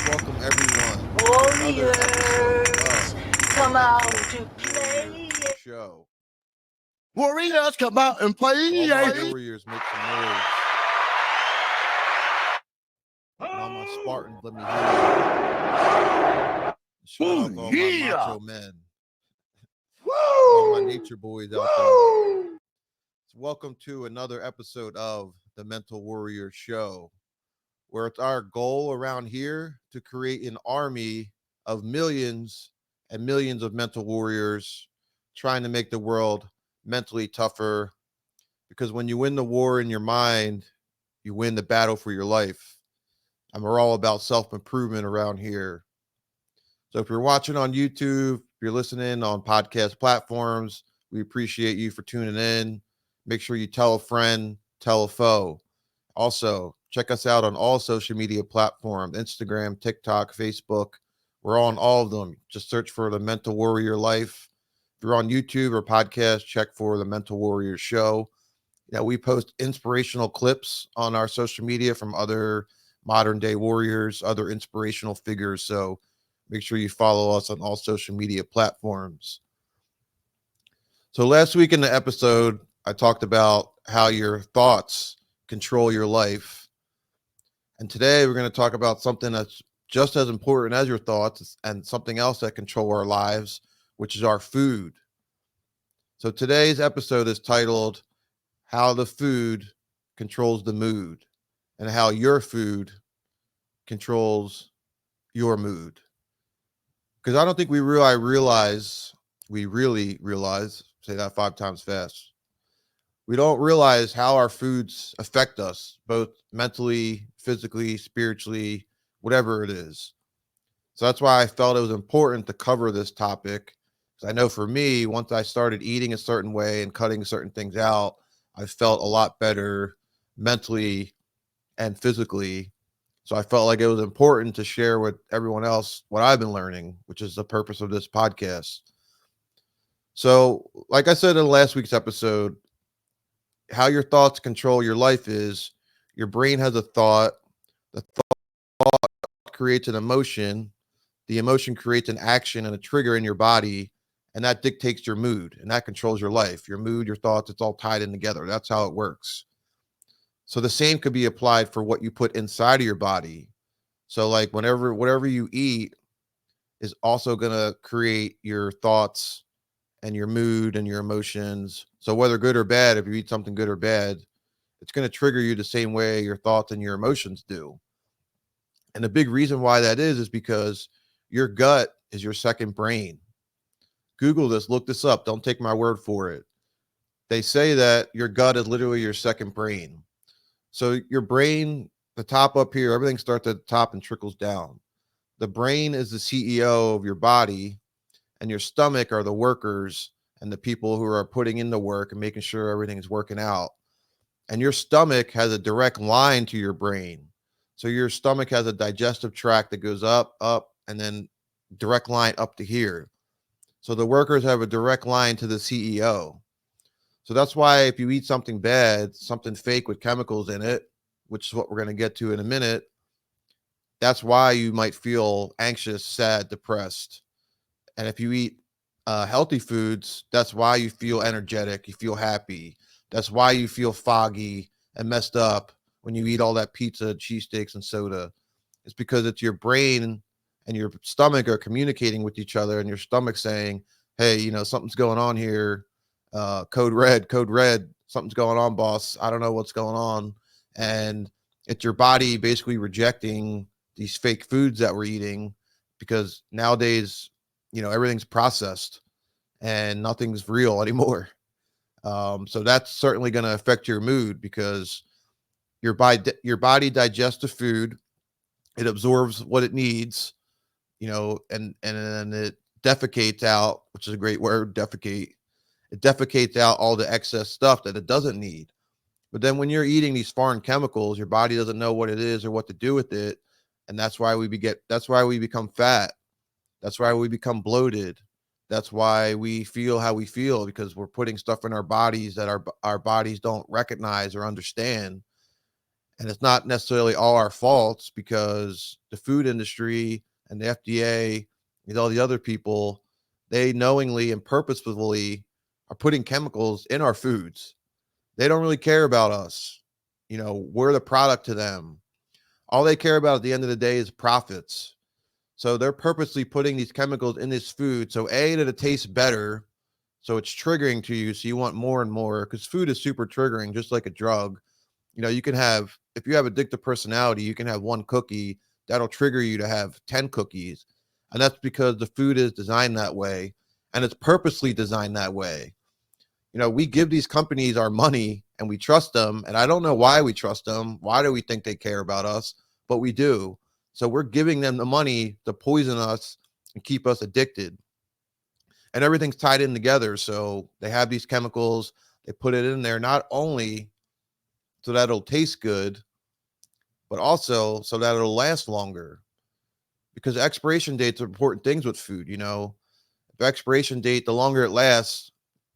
welcome everyone to another Warriors, episode come of out Mental to Warrior play. Show. Warriors, come out and play. All my warriors make some noise. And all my Spartans, let me hear you. Shout out to all my macho men. All my nature boys out there. So welcome to another episode of the Mental Warrior Show, where it's our goal around here to create an army of millions and millions of mental warriors trying to make the world mentally tougher. Because when you win the war in your mind, you win the battle for your life. And we're all about self-improvement around here. So if you're watching on YouTube, if you're listening on podcast platforms, we appreciate you for tuning in. Make sure you tell a friend, tell a foe. Also, check us out on all social media platforms, Instagram, TikTok, Facebook. We're on all of them. Just search for the Mental Warrior Life. If you're on YouTube or podcast, check for the Mental Warrior Show. We post inspirational clips on our social media from other modern day warriors, other inspirational figures. So make sure you follow us on all social media platforms. So last week in the episode, I talked about how your thoughts control your life. And today we're going to talk about something that's just as important as your thoughts and something else that control our lives, which is our food. So today's episode is titled How the Food Controls the Mood, and how your food controls your mood. Because I don't think we really realize, say that 5 times fast. We don't realize how our foods affect us, both mentally, physically, spiritually, whatever it is. So that's why I felt it was important to cover this topic. Because I know for me, once I started eating a certain way and cutting certain things out, I felt a lot better mentally and physically. So I felt like it was important to share with everyone else what I've been learning, which is the purpose of this podcast. So, like I said in last week's episode, how your thoughts control your life is your brain has a thought, the thought creates an emotion, the emotion creates an action and a trigger in your body, and that dictates your mood, and that controls your life. Your mood, your thoughts, it's all tied in together. That's how it works. So the same could be applied for what you put inside of your body. So like whatever you eat is also going to create your thoughts and your mood and your emotions. So whether good or bad, if you eat something good or bad, it's going to trigger you the same way your thoughts and your emotions do. And the big reason why that is because your gut is your second brain. Google this, look this up. Don't take my word for it. They say that your gut is literally your second brain. So your brain, the top up here, everything starts at the top and trickles down. The brain is the CEO of your body, and your stomach are the workers and the people who are putting in the work and making sure everything's working out. And your stomach has a direct line to your brain. So your stomach has a digestive tract that goes up, and then direct line up to here. So the workers have a direct line to the CEO. So that's why if you eat something bad, something fake with chemicals in it, which is what we're going to get to in a minute, that's why you might feel anxious, sad, depressed. And if you eat healthy foods, that's why you feel energetic, you feel happy. That's why you feel foggy and messed up when you eat all that pizza, cheesesteaks, and soda. It's because it's your brain and your stomach are communicating with each other, and your stomach saying, hey, something's going on here. Code red, something's going on, boss. I don't know what's going on. And it's your body basically rejecting these fake foods that we're eating, because nowadays, everything's processed and nothing's real anymore. So that's certainly going to affect your mood, because your body digests the food, it absorbs what it needs, and then it defecates out, which is a great word, defecate. It defecates out all the excess stuff that it doesn't need. But then when you're eating these foreign chemicals, your body doesn't know what it is or what to do with it, and that's why we become fat. That's why we become bloated. That's why we feel how we feel, because we're putting stuff in our bodies that our bodies don't recognize or understand. And it's not necessarily all our faults because the food industry and the FDA and all the other people, they knowingly and purposefully are putting chemicals in our foods. They don't really care about us. We're the product to them. All they care about at the end of the day is profits. So they're purposely putting these chemicals in this food. So that it tastes better. So it's triggering to you. So you want more and more because food is super triggering, just like a drug. You can have, if you have addictive personality, you can have one cookie that'll trigger you to have 10 cookies. And that's because the food is designed that way and it's purposely designed that way. We give these companies our money and we trust them. And I don't know why we trust them. Why do we think they care about us? But we do. So we're giving them the money to poison us and keep us addicted. And everything's tied in together. So they have these chemicals, they put it in there, not only so that it'll taste good, but also so that it'll last longer. Because expiration dates are important things with food. The expiration date, the longer it lasts,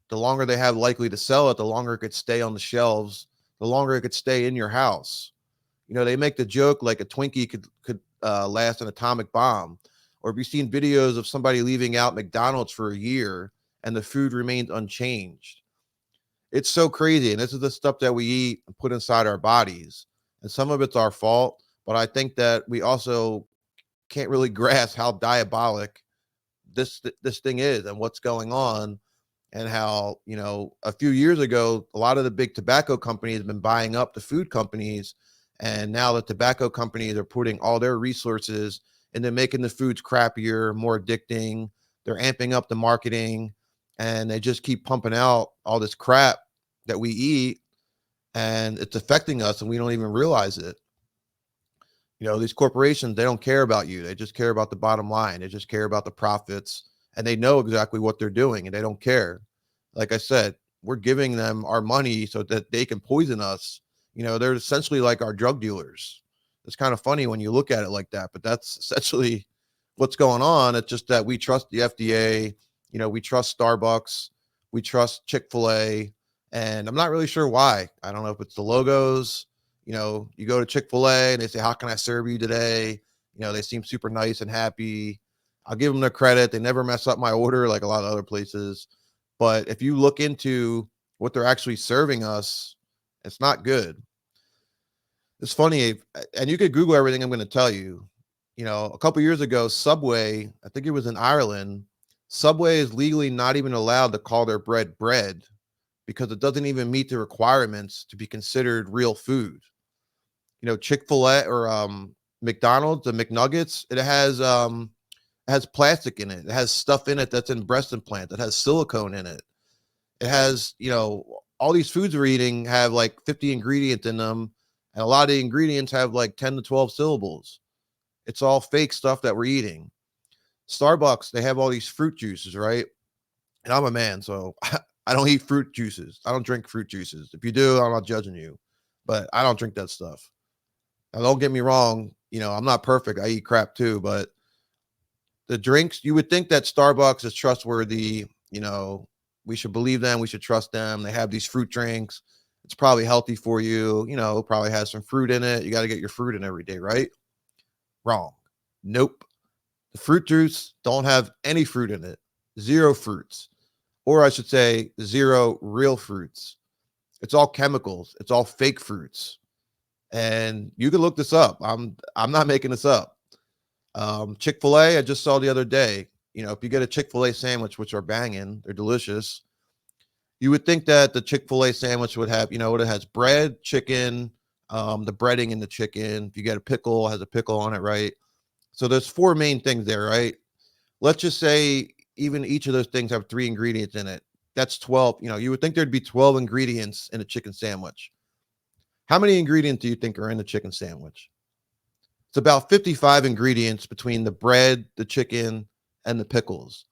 the longer they have likely to sell it, the longer it could stay on the shelves, the longer it could stay in your house. They make the joke like a Twinkie could last an atomic bomb. Or have you seen videos of somebody leaving out McDonald's for a year and the food remains unchanged? It's so crazy. And this is the stuff that we eat and put inside our bodies. And some of it's our fault, but I think that we also can't really grasp how diabolic this thing is and what's going on, and how, a few years ago, a lot of the big tobacco companies have been buying up the food companies. And now the tobacco companies are putting all their resources into making the foods crappier, more addicting. They're amping up the marketing and they just keep pumping out all this crap that we eat, and it's affecting us and we don't even realize it. These corporations, they don't care about you. They just care about the bottom line. They just care about the profits, and they know exactly what they're doing and they don't care. Like I said, we're giving them our money so that they can poison us. They're essentially like our drug dealers. It's kind of funny when you look at it like that, but that's essentially what's going on. It's just that we trust the FDA, we trust Starbucks, we trust Chick-fil-A, and I'm not really sure why. I don't know if it's the logos. You go to Chick-fil-A and they say, "How can I serve you today?" They seem super nice and happy. I'll give them their credit. They never mess up my order like a lot of other places. But if you look into what they're actually serving us, it's not good. It's funny, and you could Google everything I'm going to tell you. A couple years ago, Subway, I think it was in Ireland, Subway is legally not even allowed to call their bread because it doesn't even meet the requirements to be considered real food. Chick-fil-A or McDonald's, the McNuggets, it has plastic in it. It has stuff in it that's in breast implants. It has silicone in it. It has, all these foods we're eating have like 50 ingredients in them. And a lot of the ingredients have like 10 to 12 syllables. It's all fake stuff that we're eating. Starbucks, they have all these fruit juices, right? And I'm a man, so I don't eat fruit juices. I don't drink fruit juices. If you do, I'm not judging you, but I don't drink that stuff. Now, don't get me wrong. I'm not perfect. I eat crap too, but the drinks, you would think that Starbucks is trustworthy. We should believe them. We should trust them. They have these fruit drinks. It's probably healthy for you. Probably has some fruit in it. You got to get your fruit in every day, right? Wrong. Nope. The fruit juice don't have any fruit in it. Zero fruits. Or I should say zero real fruits. It's all chemicals. It's all fake fruits. And you can look this up. I'm not making this up. Chick-fil-A, I just saw the other day, if you get a Chick-fil-A sandwich, which are banging, they're delicious. You would think that the Chick-fil-A sandwich would have, it has bread, chicken, the breading in the chicken. If you get a pickle, it has a pickle on it, right? So there's four main things there, right? Let's just say even each of those things have 3 ingredients in it. That's 12. You would think there'd be 12 ingredients in a chicken sandwich. How many ingredients do you think are in the chicken sandwich? It's about 55 ingredients between the bread, the chicken, and the pickles.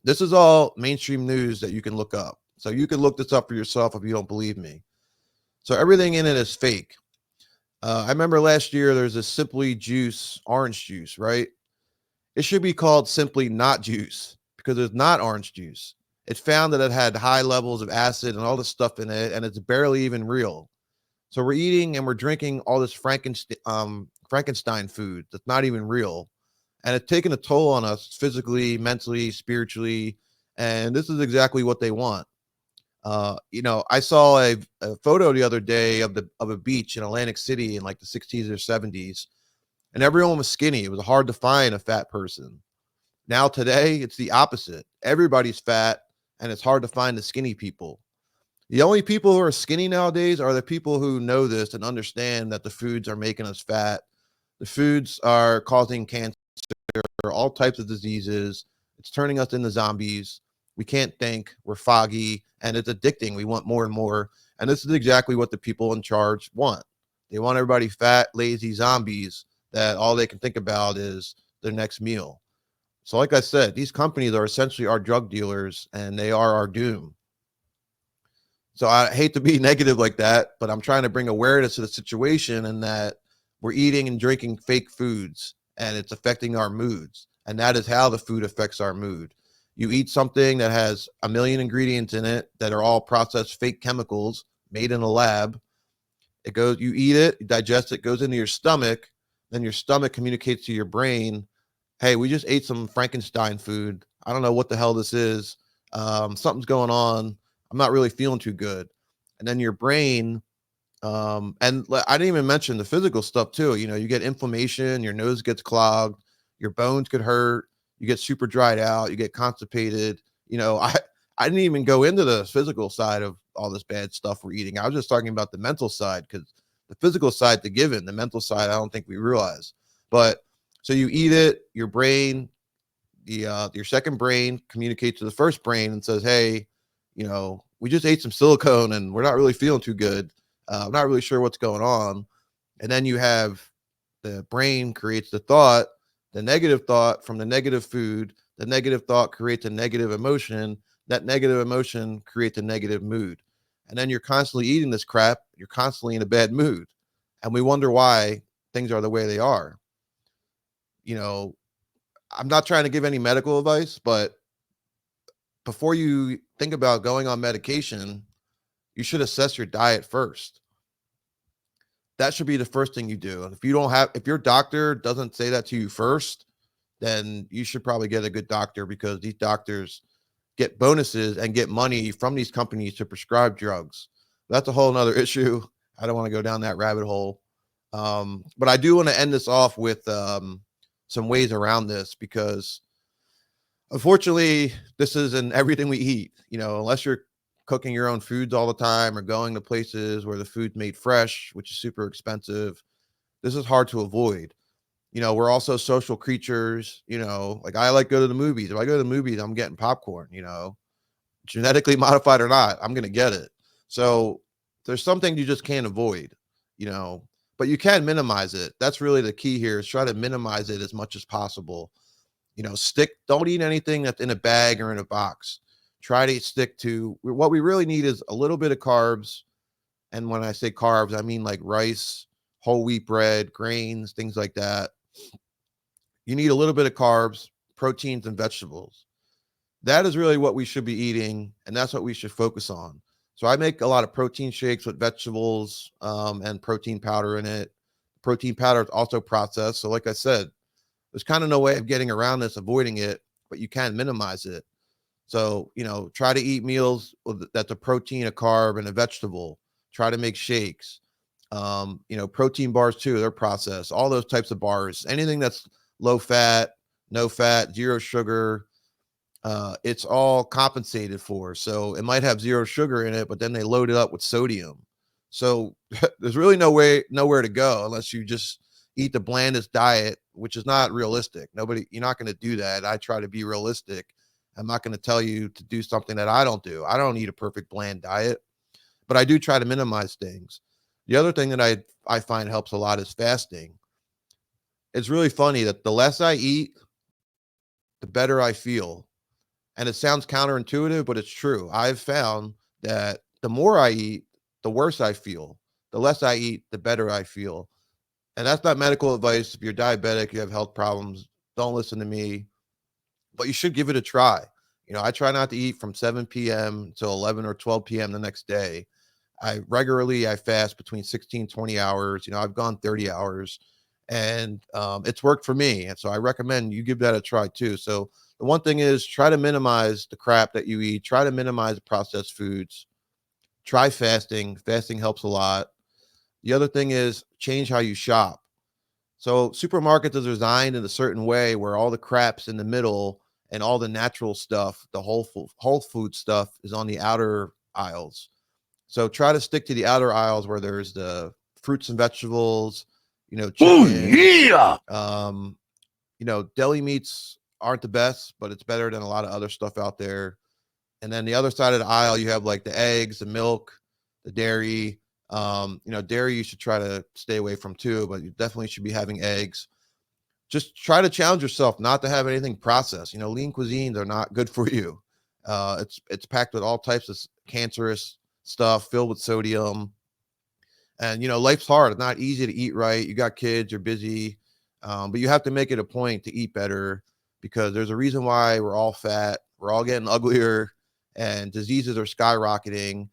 This is all mainstream news that you can look up. So you can look this up for yourself if you don't believe me. So everything in it is fake. I remember last year there's a Simply Juice orange juice, right? It should be called Simply Not Juice because it's not orange juice. It found that it had high levels of acid and all this stuff in it, and it's barely even real. So we're eating and we're drinking all this Frankenstein food that's not even real. And it's taken a toll on us physically, mentally, spiritually. And this is exactly what they want. I saw a photo the other day of a beach in Atlantic City in like the 60s or 70s, and everyone was skinny. It was hard to find a fat person. Now today, it's the opposite. Everybody's fat, and it's hard to find the skinny people. The only people who are skinny nowadays are the people who know this and understand that the foods are making us fat. The foods are causing cancer, all types of diseases. It's turning us into zombies. We can't think. We're foggy, and it's addicting. We want more and more. And this is exactly what the people in charge want. They want everybody fat, lazy zombies that all they can think about is their next meal. So, like I said, these companies are essentially our drug dealers, and they are our doom. So I hate to be negative like that, but I'm trying to bring awareness to the situation and that we're eating and drinking fake foods and it's affecting our moods. And that is how the food affects our mood. You eat something that has a million ingredients in it that are all processed fake chemicals made in a lab. You eat it, you digest it, goes into your stomach, then your stomach communicates to your brain, hey, we just ate some Frankenstein food. I don't know what the hell this is. Something's going on. I'm not really feeling too good. And then your brain, I didn't even mention the physical stuff too. You get inflammation, your nose gets clogged, your bones could hurt, you get super dried out, you get constipated. I didn't even go into the physical side of all this bad stuff we're eating. I was just talking about the mental side because the physical side, the given, the mental side, I don't think we realize. But so you eat it, your brain, your second brain communicates to the first brain and says, hey, we just ate some silicone and we're not really feeling too good. I'm not really sure what's going on. And then you have the brain creates the negative thought from the negative food. The negative thought creates a negative emotion. That negative emotion creates a negative mood. And then you're constantly eating this crap. You're constantly in a bad mood. And we wonder why things are the way they are. I'm not trying to give any medical advice, but before you think about going on medication, you should assess your diet first. That should be the first thing you do. And if your doctor doesn't say that to you first, then you should probably get a good doctor because these doctors get bonuses and get money from these companies to prescribe drugs. That's a whole nother issue. I don't want to go down that rabbit hole. But I do want to end this off with some ways around this because unfortunately, this is in everything we eat. Unless you're cooking your own foods all the time or going to places where the food's made fresh, which is super expensive, this is hard to avoid. We're also social creatures. Like I like go to the movies. If I go to the movies, I'm getting popcorn. Genetically modified or not, I'm gonna get it. So there's something you just can't avoid. But you can minimize it. That's really the key here. Is try to minimize it as much as possible. Don't eat anything that's in a bag or in a box. Try to stick to what we really need is a little bit of carbs. And when I say carbs, I mean like rice, whole wheat bread, grains, things like that. You need a little bit of carbs, proteins, and vegetables. That is really what we should be eating. And that's what we should focus on. So I make a lot of protein shakes with vegetables and protein powder in it. Protein powder is also processed. So like I said, there's kind of no way of getting around this, avoiding it, but you can minimize it. So, try to eat meals that's a protein, a carb, and a vegetable. Try to make shakes. Protein bars too, they're processed. All those types of bars, anything that's low fat, no fat, zero sugar, it's all compensated for. So it might have zero sugar in it, but then they load it up with sodium. So there's really nowhere to go unless you just eat the blandest diet, which is not realistic. You're not going to do that. I try to be realistic. I'm not going to tell you to do something that I don't do. I don't eat a perfect bland diet, but I do try to minimize things. The other thing that I find helps a lot is fasting. It's really funny that the less I eat, the better I feel. And it sounds counterintuitive, but it's true. I've found that the more I eat, the worse I feel. The less I eat, the better I feel. And that's not medical advice. If you're diabetic, you have health problems, don't listen to me, but you should give it a try. I try not to eat from 7 p.m. till 11 or 12 p.m. the next day. I fast between 16, 20 hours. I've gone 30 hours, and it's worked for me. And so I recommend you give that a try too. So the one thing is, try to minimize the crap that you eat, try to minimize processed foods, try fasting. Fasting helps a lot. The other thing is, change how you shop. So supermarkets are designed in a certain way where all the crap's in the middle and all the natural stuff, the whole food stuff, is on the outer aisles. So try to stick to the outer aisles where there's the fruits and vegetables, Oh chicken. yeah. Um, deli meats aren't the best, but it's better than a lot of other stuff out there. And then the other side of the aisle, you have like the eggs, the milk, the dairy. Dairy you should try to stay away from too, but you definitely should be having eggs. Just try to challenge yourself not to have anything processed. Lean cuisines are not good for you. It's packed with all types of cancerous stuff, filled with sodium. And life's hard. It's not easy to eat right. You got kids, you're busy, but you have to make it a point to eat better, because there's a reason why we're all fat, we're all getting uglier, and diseases are skyrocketing.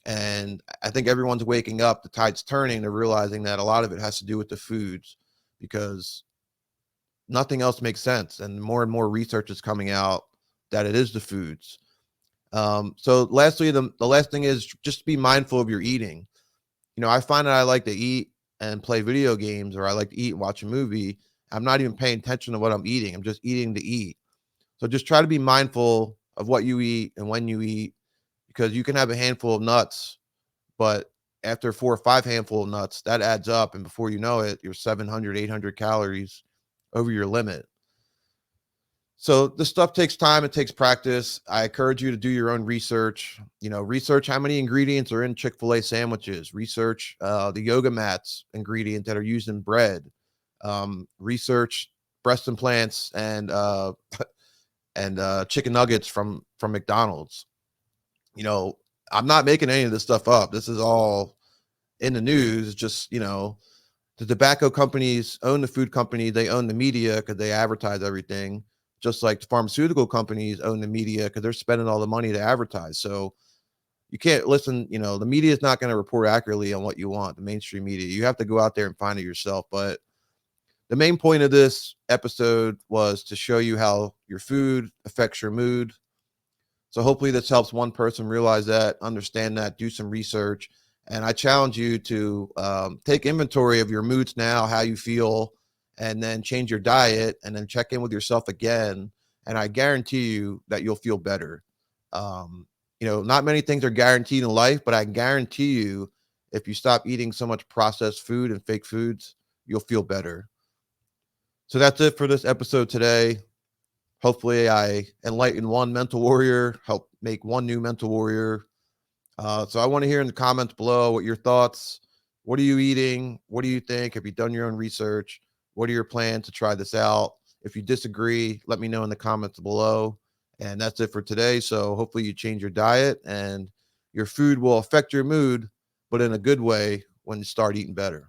And I think everyone's waking up, the tide's turning, they're realizing that a lot of it has to do with the foods, because nothing else makes sense. And more research is coming out that it is the foods. So lastly, the last thing is just be mindful of your eating. I find that I like to eat and play video games, or I like to eat and watch a movie. I'm not even paying attention to what I'm eating. I'm just eating to eat. So just try to be mindful of what you eat and when you eat, because you can have a handful of nuts, but after 4 or 5 handful of nuts, that adds up. And before you know it, you're 700, 800 calories over your limit. So this stuff takes time. It takes practice. I encourage you to do your own research. Research how many ingredients are in Chick-fil-A sandwiches. Research the yoga mats ingredient that are used in bread. Research breast implants and chicken nuggets from McDonald's. I'm not making any of this stuff up. This is all in the news. Just the tobacco companies own the food company. They own the media because they advertise everything. Just like the pharmaceutical companies own the media because they're spending all the money to advertise. So you can't listen. The media is not going to report accurately on what you want. The mainstream media, you have to go out there and find it yourself. But the main point of this episode was to show you how your food affects your mood. So hopefully this helps one person realize that, understand that, do some research. And I challenge you to take inventory of your moods now, how you feel, and then change your diet, and then check in with yourself again. And I guarantee you that you'll feel better. Not many things are guaranteed in life, but I guarantee you, if you stop eating so much processed food and fake foods, you'll feel better. So that's it for this episode today. Hopefully I enlighten one mental warrior, help make one new mental warrior. So I want to hear in the comments below what your thoughts. What are you eating? What do you think? Have you done your own research? What are your plans to try this out? If you disagree, let me know in the comments below. And that's it for today. So hopefully you change your diet, and your food will affect your mood, but in a good way when you start eating better.